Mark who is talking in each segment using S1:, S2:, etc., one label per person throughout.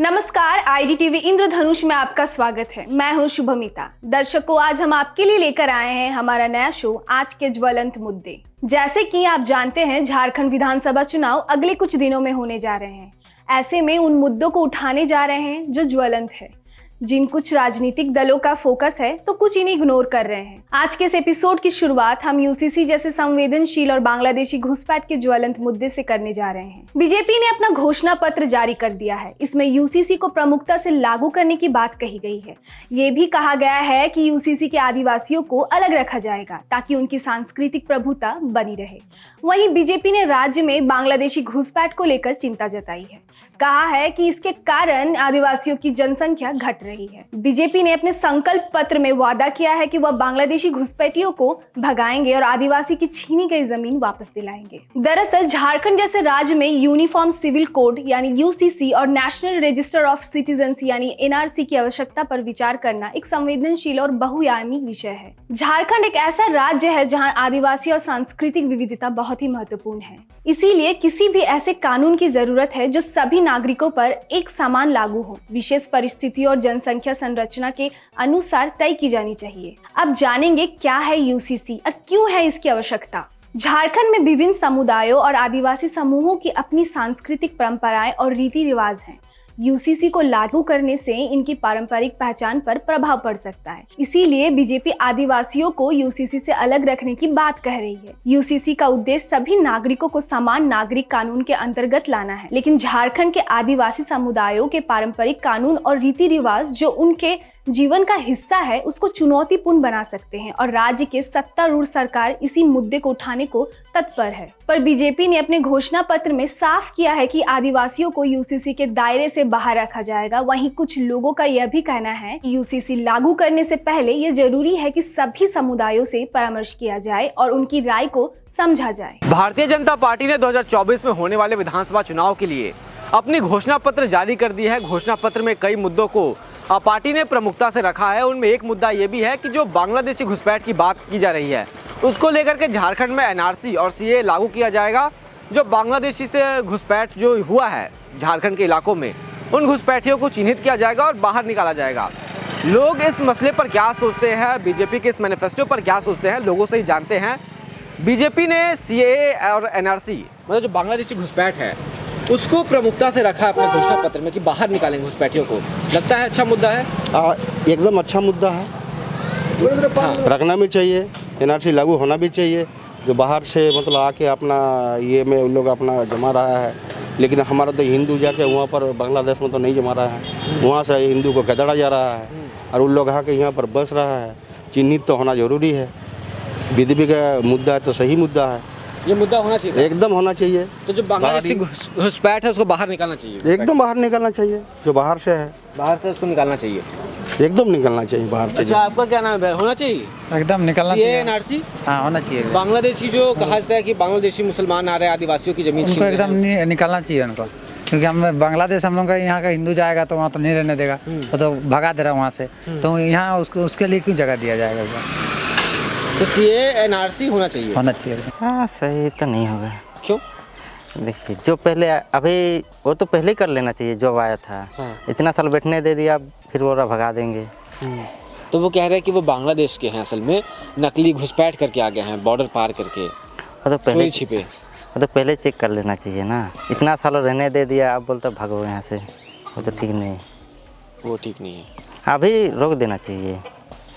S1: नमस्कार, IDTV इंद्रधनुष में आपका स्वागत है। मैं हूं शुभमिता। दर्शकों, आज हम आपके लिए लेकर आए हैं हमारा नया शो आज के ज्वलंत मुद्दे। जैसे कि आप जानते हैं, झारखंड विधानसभा चुनाव अगले कुछ दिनों में होने जा रहे हैं। ऐसे में उन मुद्दों को उठाने जा रहे हैं जो ज्वलंत है, जिन कुछ राजनीतिक दलों का फोकस है तो कुछ इन्हें इग्नोर कर रहे हैं। आज के इस एपिसोड की शुरुआत हम यूसीसी जैसे संवेदनशील और बांग्लादेशी घुसपैठ के ज्वलंत मुद्दे से करने जा रहे हैं। बीजेपी ने अपना घोषणा पत्र जारी कर दिया है। इसमें यूसीसी को प्रमुखता से लागू करने की बात कही गई है। ये भी कहा गया है कि यूसीसी के आदिवासियों को अलग रखा जाएगा ताकि उनकी सांस्कृतिक प्रभुता बनी रहे। वहीं बीजेपी ने राज्य में बांग्लादेशी घुसपैठ को लेकर चिंता जताई है। कहा है कि इसके कारण आदिवासियों की जनसंख्या घट रही है। बीजेपी ने अपने संकल्प पत्र में वादा किया है कि वह बांग्लादेशी घुसपैठियों को भगाएंगे और आदिवासी की छीनी गई जमीन वापस दिलाएंगे। दरअसल झारखंड जैसे राज्य में यूनिफॉर्म सिविल कोड यानी यूसीसी और नेशनल रजिस्टर ऑफ सिटीजन्स यानी एनआरसी की आवश्यकता पर विचार करना एक संवेदनशील और बहुआयामी विषय है। झारखंड एक ऐसा राज्य है जहां आदिवासी और सांस्कृतिक विविधता बहुत ही महत्वपूर्ण है। इसीलिए किसी भी ऐसे कानून की जरूरत है जो सभी नागरिकों पर एक समान लागू हो, विशेष परिस्थिति और जनसंख्या संरचना के अनुसार तय की जानी चाहिए। अब जानेंगे क्या है यूसीसी और क्यों है इसकी आवश्यकता। झारखंड में विभिन्न समुदायों और आदिवासी समूहों की अपनी सांस्कृतिक परंपराएं और रीति रिवाज हैं। यूसीसी को लागू करने से इनकी पारंपरिक पहचान पर प्रभाव पड़ सकता है। इसीलिए बीजेपी आदिवासियों को यूसीसी से अलग रखने की बात कह रही है। यूसीसी का उद्देश्य सभी नागरिकों को समान नागरिक कानून के अंतर्गत लाना है, लेकिन झारखंड के आदिवासी समुदायों के पारंपरिक कानून और रीति रिवाज जो उनके जीवन का हिस्सा है उसको चुनौतीपूर्ण बना सकते हैं और राज्य के सत्तारूढ़ सरकार इसी मुद्दे को उठाने को तत्पर है। पर बीजेपी ने अपने घोषणा पत्र में साफ किया है कि आदिवासियों को यूसीसी के दायरे से बाहर रखा जाएगा। वहीं कुछ लोगों का यह भी कहना है कि यूसीसी लागू करने से पहले यह जरूरी है कि सभी समुदायों से परामर्श किया जाए और उनकी राय को समझा जाए।
S2: भारतीय जनता पार्टी ने 2024 में होने वाले विधानसभा चुनाव के लिए अपनी घोषणा पत्र जारी कर दी है। घोषणा पत्र में कई मुद्दों को पार्टी ने प्रमुखता से रखा है। उनमें एक मुद्दा ये भी है कि जो बांग्लादेशी घुसपैठ की बात की जा रही है उसको लेकर के झारखंड में एनआरसी और सीए लागू किया जाएगा। जो बांग्लादेशी से घुसपैठ जो हुआ है झारखंड के इलाकों में, उन घुसपैठियों को चिन्हित किया जाएगा और बाहर निकाला जाएगा। लोग इस मसले पर क्या सोचते हैं, बीजेपी के इस मैनिफेस्टो पर क्या सोचते हैं, लोगों से ही जानते हैं। बीजेपी ने सीए और एनआरसी मतलब जो बांग्लादेशी घुसपैठ है उसको प्रमुखता से रखा है अपने घोषणा पत्र में कि बाहर निकालेंगे घुसपैठियों को। लगता है अच्छा मुद्दा है?
S3: एकदम अच्छा मुद्दा है। रखना भी चाहिए, एनआरसी लागू होना भी चाहिए। जो बाहर से मतलब आके अपना ये में उन लोग अपना जमा रहा है, लेकिन हमारा तो हिंदू जाके वहाँ पर बांग्लादेश में तो नहीं जमा रहा है। वहाँ से हिंदू को खदेड़ा जा रहा है और उन लोग आके यहाँ पर बस रहा है। चिन्हित तो होना जरूरी है। बीजेपी का मुद्दा है तो सही मुद्दा है,
S2: ये मुद्दा होना चाहिए,
S3: एकदम होना चाहिए।
S2: तो जो बांग्लादेशी घुसपैठ है उसको बाहर निकालना चाहिए,
S3: एकदम बाहर निकालना चाहिए। जो बाहर से है
S2: बाहर से उसको निकालना चाहिए,
S3: एकदम निकलना चाहिए बाहर से।
S2: अच्छा, आपका क्या नाम है? होना चाहिए,
S4: एकदम निकलना चाहिए।
S2: एनआरसी
S4: हाँ, होना चाहिए।
S2: बांग्लादेशी जो कहा जाता है कि बांग्लादेशी मुसलमान आ रहे हैं आदिवासियों की जमीन
S4: उनको एकदम निकालना चाहिए उनको, क्योंकि हम बांग्लादेश हम लोग का यहाँ का हिंदू जाएगा तो वहाँ तो नहीं रहने देगा, वो तो भगा दे रहा है वहाँ से। तो यहाँ उसको उसके लिए क्यों जगह दिया जाएगा?
S2: तो सीए एनआरसी होना चाहिए,
S4: होना चाहिए।
S5: हाँ, सही तो नहीं होगा।
S2: क्यों?
S5: देखिए, जो पहले अभी वो तो पहले ही कर लेना चाहिए जो आया था।
S2: हाँ।
S5: इतना साल बैठने दे दिया, फिर वो भगा देंगे।
S2: तो वो कह रहे हैं कि वो बांग्लादेश के हैं, असल में नकली घुसपैठ करके आ गए हैं, बॉर्डर पार करके।
S5: वो तो पहले
S2: छिपे,
S5: वो तो पहले चेक कर लेना चाहिए ना। इतना साल रहने दे दिया, अब बोलते भागो यहाँ से, वो तो ठीक नहीं।
S2: वो ठीक नहीं है।
S5: अभी रोक देना चाहिए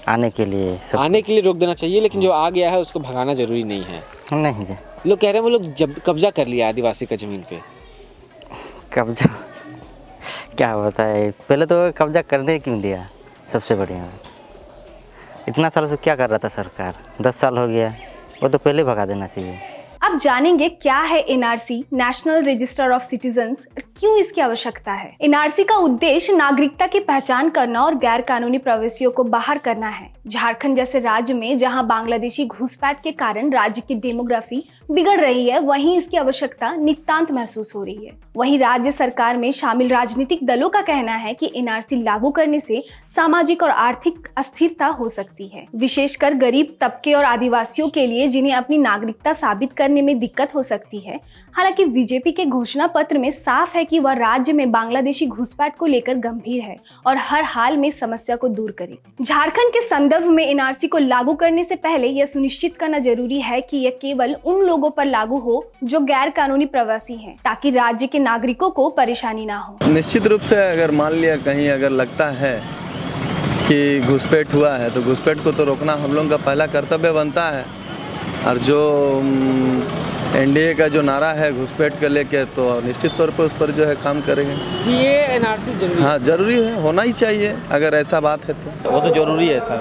S5: आने के लिए, सब
S2: आने के लिए रोक देना चाहिए, लेकिन जो आ गया है उसको भगाना जरूरी नहीं है।
S5: नहीं जी,
S2: लोग कह रहे हैं वो लोग जब कब्जा कर लिया आदिवासी का जमीन पे।
S5: कब्जा क्या बताए, पहले तो कब्जा करने क्यों दिया? सबसे बढ़िया बात, इतना साल से क्या कर रहा था सरकार? 10 साल हो गया, वो तो पहले भगा देना चाहिए।
S1: अब जानेंगे क्या है NRC, national register of citizens, क्यों इसकी आवश्यकता है। एनआरसी का उद्देश्य नागरिकता की पहचान करना और गैर कानूनी प्रवासियों को बाहर करना है। झारखंड जैसे राज्य में जहां बांग्लादेशी घुसपैठ के कारण राज्य की डेमोग्राफी बिगड़ रही है, वहीं इसकी आवश्यकता नितांत महसूस हो रही है। वहीं राज्य सरकार में शामिल राजनीतिक दलों का कहना है कि एनआरसी लागू करने से सामाजिक और आर्थिक अस्थिरता हो सकती है, विशेषकर गरीब तबके और आदिवासियों के लिए, जिन्हें अपनी नागरिकता साबित करने करने में दिक्कत हो सकती है। हालांकि बीजेपी के घोषणा पत्र में साफ है कि वह राज्य में बांग्लादेशी घुसपैठ को लेकर गंभीर है और हर हाल में समस्या को दूर करे। झारखंड के संदर्भ में एनआरसी को लागू करने से पहले यह सुनिश्चित करना जरूरी है कि यह केवल उन लोगों पर लागू हो जो गैर कानूनी प्रवासी हैं, ताकि राज्य के नागरिकों को परेशानी ना हो।
S6: निश्चित रूप से अगर मान लिया कहीं अगर लगता है कि घुसपैठ हुआ है तो घुसपैठ को तो रोकना हम लोगों का पहला कर्तव्य बनता है। और जो एनडीए का जो नारा है घुसपैठ को लेके, तो निश्चित तौर पर उस पर जो है काम करेंगे।
S2: सीए एनआरसी जरूरी
S6: हाँ जरूरी है, होना ही चाहिए अगर ऐसा बात है तो।
S7: वो तो जरूरी है सर,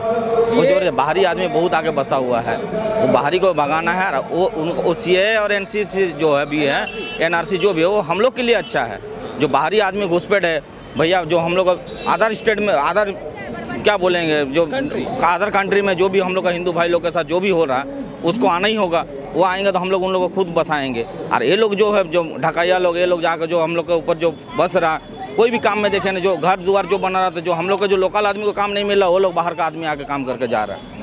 S7: वो जरूरी है। बाहरी आदमी बहुत आगे बसा हुआ है, वो बाहरी को भगाना है। वो सीए और एनसीसी जो है भी है, एनआरसी जो भी है, वो हम लोग के लिए अच्छा है। जो बाहरी आदमी घुसपैठ है भैया, जो हम लोग अदर स्टेट में अदर क्या बोलेंगे, जो अदर कंट्री में जो भी हम लोग का हिंदू भाई लोग के साथ जो भी हो रहा है उसको आना ही होगा। वो आएंगे तो हम लोग उन लोगों को खुद बसाएंगे। और ये लोग जो है, जो ढकैया लोग, ये लोग जाकर जो हम लोग के ऊपर जो बस रहा, कोई भी काम में देखे ना, जो घर द्वार जो बना रहा था, जो हम लोग का जो लोकल आदमी को काम नहीं मिल रहा, वो लोग बाहर का आदमी आके काम करके जा रहा है।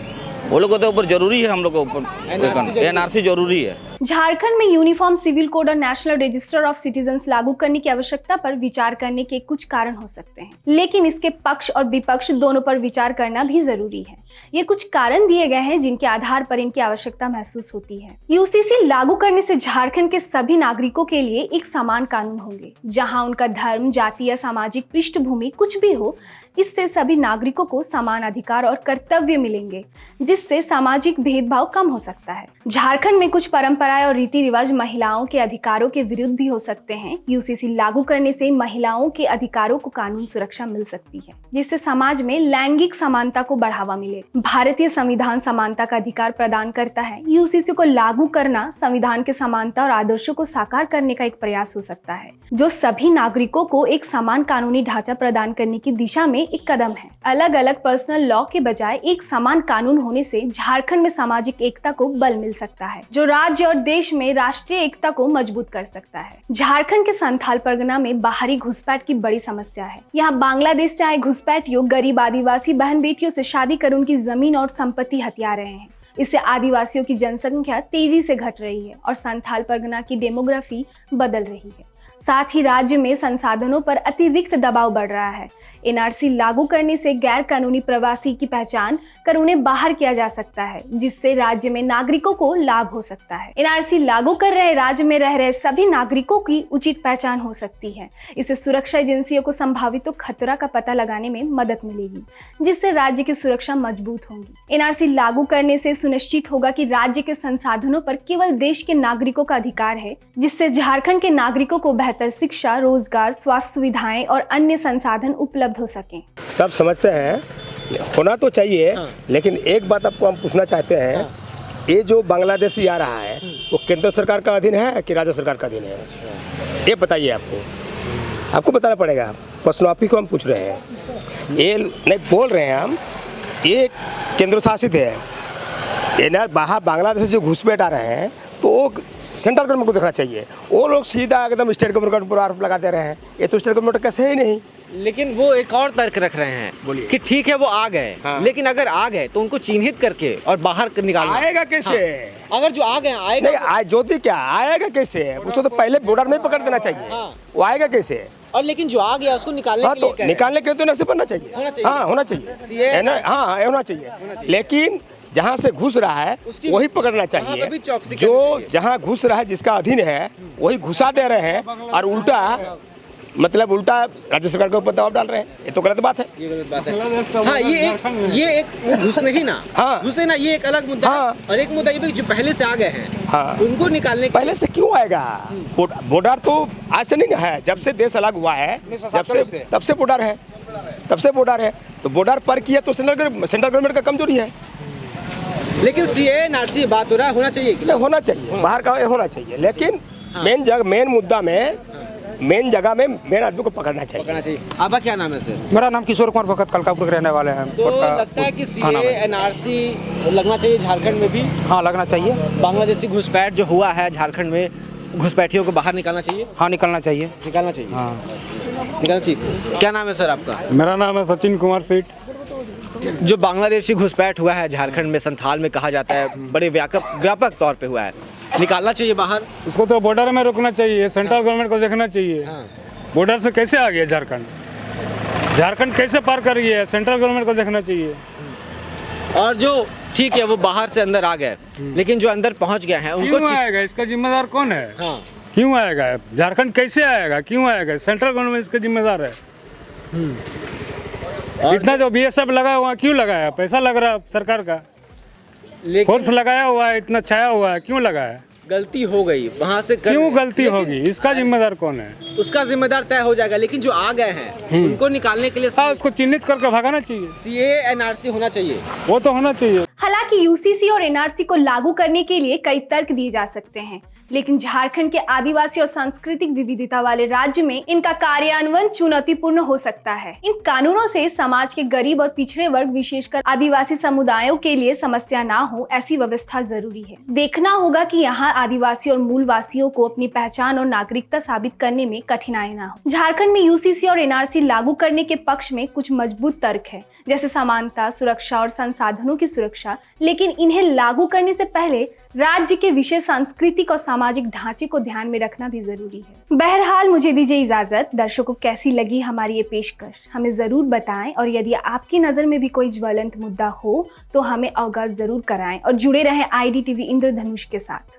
S7: वो लोगों के ऊपर जरूरी है, हम लोग के ऊपर एनआरसी जरूरी है।
S1: झारखंड में यूनिफॉर्म सिविल कोड और नेशनल रजिस्टर ऑफ सिटीजन्स लागू करने की आवश्यकता पर विचार करने के कुछ कारण हो सकते हैं, लेकिन इसके पक्ष और विपक्ष दोनों पर विचार करना भी जरूरी है। ये कुछ कारण दिए गए हैं जिनके आधार पर इनकी आवश्यकता महसूस होती है। यूसीसी लागू करने से झारखंड के सभी नागरिकों के लिए एक समान कानून होंगे, जहाँ उनका धर्म, जाति या सामाजिक पृष्ठभूमि कुछ भी हो, इससे सभी नागरिकों को समान अधिकार और कर्तव्य मिलेंगे, जिससे सामाजिक भेदभाव कम हो सकता है। झारखंड में कुछ परंपराएं और रीति रिवाज महिलाओं के अधिकारों के विरुद्ध भी हो सकते हैं। यूसीसी लागू करने से महिलाओं के अधिकारों को कानून सुरक्षा मिल सकती है, जिससे समाज में लैंगिक समानता को बढ़ावा मिले। भारतीय संविधान समानता का अधिकार प्रदान करता है। यूसीसी को लागू करना संविधान के समानता और आदर्शों को साकार करने का एक प्रयास हो सकता है, जो सभी नागरिकों को एक समान कानूनी ढांचा प्रदान करने की दिशा में एक कदम है। अलग अलग पर्सनल लॉ के बजाय एक समान कानून होने से झारखंड में सामाजिक एकता को बल मिल सकता है, जो राज्य और देश में राष्ट्रीय एकता को मजबूत कर सकता है। झारखंड के संथाल परगना में बाहरी घुसपैठ की बड़ी समस्या है। यहाँ बांग्लादेश से आए घुसपैठियों गरीब आदिवासी बहन बेटियों से शादी कर उनकी जमीन और संपत्ति हथिया रहे हैं। इससे आदिवासियों की जनसंख्या तेजी से घट रही है और संथाल परगना की डेमोग्राफी बदल रही है। साथ ही राज्य में संसाधनों पर अतिरिक्त दबाव बढ़ रहा है। एनआरसी लागू करने से गैर कानूनी प्रवासी की पहचान कर उन्हें बाहर किया जा सकता है, जिससे राज्य में नागरिकों को लाभ हो सकता है। एनआरसी लागू कर रहे राज्य में रह रहे सभी नागरिकों की उचित पहचान हो सकती है। इससे सुरक्षा एजेंसियों को संभावित खतरा का पता लगाने में मदद मिलेगी, जिससे राज्य की सुरक्षा मजबूत होगी। एनआरसी लागू करने से सुनिश्चित होगा कि राज्य के संसाधनों पर केवल देश के नागरिकों का अधिकार है, जिससे झारखंड के नागरिकों को बेहतर शिक्षा, रोजगार, स्वास्थ्य सुविधाएं और अन्य संसाधन उपलब्ध हो सकें।
S8: सब समझते हैं होना तो चाहिए, लेकिन एक बात आपको हम पूछना चाहते हैं, ये जो बांग्लादेशी आ रहा है वो केंद्र सरकार का अधीन है कि राज्य सरकार का अधीन है? ये बताइए, आपको बताना पड़ेगा। प्रश्न आप ही को हम पूछ रहे हैं, ये नहीं बोल रहे हैं हम, ये केंद्र शासित है। ये ना बाहर बांग्लादेश से जो घुसपैठ आ रहे हैं तो वो सेंट्रल गवर्नमेंट को देखना चाहिए। वो लोग सीधा एकदम स्टेट गवर्नमेंट पर आरोप लगा दे रहे हैं। ये तो स्टेट गवर्नमेंट कैसे ही नहीं।
S2: लेकिन वो एक और तर्क रख रहे हैं कि ठीक है वो आ गए, लेकिन अगर आ गए तो उनको चिन्हित करके और बाहर निकालना।
S8: आएगा कैसे?
S2: अगर जो आ गए आएगा
S8: नहीं, ज्योति क्या आएगा कैसे? उसको तो पहले बॉर्डर में पकड़ देना चाहिए। वो आएगा कैसे?
S2: और लेकिन जो आ गया उसको निकालने के लिए
S8: तो निकालने के लिए तो नक्शे बनना चाहिए। हाँ, होना चाहिए। हाँ, होना चाहिए। लेकिन जहाँ से घुस रहा है वही पकड़ना चाहिए। जो जहाँ घुस रहा है, जिसका अधीन है, वही घुसा दे रहे हैं और उल्टा राज्य सरकार के ऊपर दबाव डाल रहे हैं। ये तो गलत बात है।
S2: ये गलत बात है। हाँ, ये एक घुसने ही ना, घुसे ना, ये एक अलग मुद्दा है। और एक मुद्दा ये भी जो पहले से आ गए हैं, उनको निकालने
S8: पहले से क्यों आएगा? बॉर्डर तो आज से नहीं है, जब से देश अलग हुआ है तब से बॉर्डर है। तो बॉर्डर पर किया तो सेंट्रल गवर्नमेंट का कमजोरी है।
S2: लेकिन सीए एनआरसी बात हो रहा है, होना चाहिए,
S8: होना चाहिए, बाहर का होना चाहिए। लेकिन मेन मुद्दा में मेन जगह में मेन आदमी को पकड़ना चाहिए।
S2: आपका क्या नाम है सर?
S9: मेरा नाम किशोर कुमार भगत, कलकापुर के रहने वाले हैं।
S2: तो लगता है कि सीए एनआरसी लगना चाहिए झारखंड में भी?
S9: हाँ, लगना चाहिए।
S2: बांग्लादेशी घुसपैठ जो हुआ है झारखंड में, घुसपैठियों को बाहर निकालना चाहिए?
S9: हाँ, निकालना चाहिए।
S2: हाँ, निकालना चाहिए। क्या नाम है सर आपका?
S10: मेरा नाम है सचिन कुमार सेठ।
S2: जो बांग्लादेशी घुसपैठ हुआ है झारखंड में, संथाल में कहा जाता है, बड़े व्यापक तौर पे हुआ है, निकालना चाहिए बाहर।
S10: उसको तो बॉर्डर में रोकना चाहिए, सेंट्रल गवर्नमेंट को देखना चाहिए। बॉर्डर से कैसे आ गया झारखंड, झारखंड कैसे पार कर गया है, सेंट्रल गवर्नमेंट को देखना चाहिए।
S2: और जो ठीक है वो बाहर से अंदर आ गए, लेकिन जो अंदर पहुंच गए हैं उनको
S10: क्यों आएगा, इसका जिम्मेदार कौन है? क्यों आएगा झारखंड, कैसे आएगा, क्यों आएगा? सेंट्रल गवर्नमेंट इसका जिम्मेदार है। इतना जो बीएसएफ लगा हुआ क्यों लगाया? पैसा लग रहा है सरकार का, फोर्स लगाया हुआ है, इतना छाया हुआ है, क्यों लगाया?
S2: गलती हो गई वहाँ से
S10: क्यों गलती होगी, इसका जिम्मेदार कौन है?
S2: उसका जिम्मेदार तय हो जाएगा, लेकिन जो आ गए हैं उनको निकालने के लिए
S10: उसको चिन्हित करके भगाना चाहिए।
S2: सीए एनआरसी होना चाहिए,
S10: वो तो होना चाहिए।
S1: हालांकि यूसीसी और एनआरसी को लागू करने के लिए कई तर्क दिए जा सकते हैं, लेकिन झारखंड के आदिवासी और सांस्कृतिक विविधता वाले राज्य में इनका कार्यान्वयन चुनौतीपूर्ण हो सकता है। इन कानूनों से समाज के गरीब और पिछड़े वर्ग, विशेषकर आदिवासी समुदायों के लिए समस्या ना हो, ऐसी व्यवस्था जरूरी है। देखना होगा कि यहाँ आदिवासी और मूल वासियों को अपनी पहचान और नागरिकता साबित करने में कठिनाई ना हो। झारखंड में यूसीसी और एनआरसी लागू करने के पक्ष में कुछ मजबूत तर्क है, जैसे समानता, सुरक्षा और संसाधनों की सुरक्षा, लेकिन इन्हें लागू करने से पहले राज्य के विशेष सांस्कृतिक और सामाजिक ढांचे को ध्यान में रखना भी जरूरी है। बहरहाल मुझे दीजिए इजाजत। दर्शकों को कैसी लगी हमारी ये पेशकश हमें जरूर बताएं, और यदि आपकी नजर में भी कोई ज्वलंत मुद्दा हो तो हमें अवगत जरूर कराएं और जुड़े रहें IDTV इंद्रधनुष के साथ।